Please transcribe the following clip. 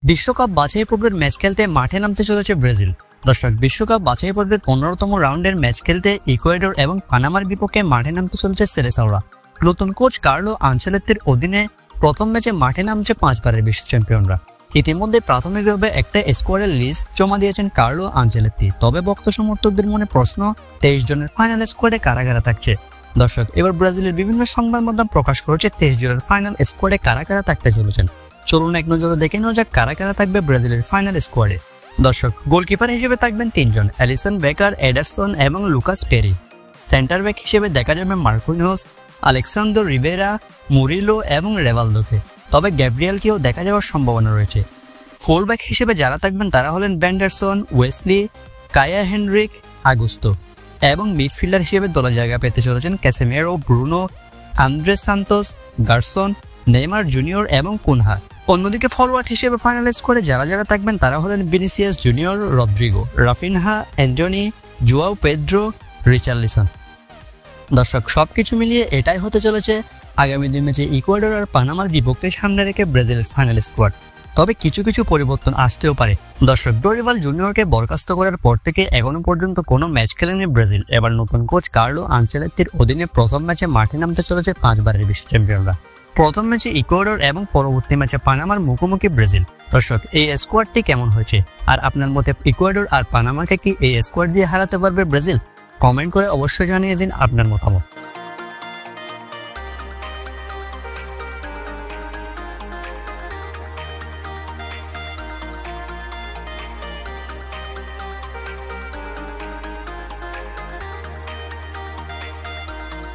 বিশ্বকাপ বাছাই পর্বের ম্যাচ খেলতে মাঠে নামতে চলেছে ব্রাজিল। দর্শক, বিশ্বকাপ বাছাই পর্বের 15তম রাউন্ডের ম্যাচ খেলতে ইকুয়েডর এবং পানামার বিপক্ষে মাঠে নামতে চলেছে সেলেসাওরা। নতুন কোচ কার্লো আনচেলত্তির অধীনে প্রথম ম্যাচে মাঠে নামছে 5 বারের বিশ্ব চ্যাম্পিয়নরা। ইতিমধ্যে প্রাথমিকভাবে একটা স্কোয়াডের লিস্ট জমা দিয়েছেন কার্লো আনচেলত্তি। তবে ভক্ত সমর্থকদের মনে প্রশ্ন, 23 জনের ফাইনাল স্কোয়াডে কারা কারা থাকছে। দর্শক, এবার ব্রাজিলের বিভিন্ন সংবাদ মাধ্যম প্রকাশ করেছে 23 জনের ফাইনাল স্কোয়াডে কারা কারা থাকতে চলেছেন। চলুন এক নজরে দেখে নেওয়া যাক কারা কারা থাকবে ব্রাজিলের ফাইনাল স্কোয়াডে। দর্শক, গোলকিপার হিসেবে থাকবেন 3 জন, অ্যালিসন বেকার, এডারসন এবং লুকাস পেরি। সেন্টার ব্যাক হিসেবে দেখা যাবে মার্কুনিওস, আলেক্সান্দ্রো রিবেরা, মুরিলো এবং রেভালদোকে। তবে গ্যাব্রিয়েলকেও দেখা যাওয়ার সম্ভাবনা রয়েছে। ফুল ব্যাক হিসেবে যারা থাকবেন তারা হলেন Vanderson, Wesley, Caio Henrique, Augusto. এবং মিডফিল্ডার হিসেবে দলে জায়গা পেতে চলেছেন Casemiro, Bruno, Andreas Santos, Gerson, Neymar junior এবং কুনহা। অন্যদিকে ফরওয়ার্ড হিসেবে ফাইনাল স্কোয়াডে যারা যারা থাকবেন তারা হলেন Vinicius junior, Rodrygo, Raphinha, Antony, Joao Pedro, Richarlison. দর্শক, সবকিছু মিলিয়ে এটাই হতে চলেছে আগামী 2 ম্যাচে ইকুয়েডর আর পানামার বিপক্ষে সামনে রেখে ব্রাজিলের ফাইনাল স্কোয়াড। তবে কিছু কিছু পরিবর্তন আসতেও পারে। দর্শক, ডোরিভাল জুনিয়রকে বরখাস্ত করার পর থেকে এখনো পর্যন্ত কোনো ম্যাচ খেলেনি ব্রাজিল। এবার নতুন কোচ কার্লো আনচেলত্তির অধীনে প্রথম ম্যাচে মাঠে নামতে চলেছে 5 বারের বিশ্ব চ্যাম্পিয়নরা। প্রথম ম্যাচে ইকুয়েডর এবং পরবর্তী ম্যাচে পানামার মুখোমুখি ব্রাজিল। দর্শক, এই স্কোয়াডটি কেমন হয়েছে আর আপনার মতে ইকুয়েডর আর পানামাকে কি এই স্কোয়াড দিয়ে হারাতে পারবে ব্রাজিল? কমেন্ট করে অবশ্যই জানিয়ে দিন আপনার মতামত।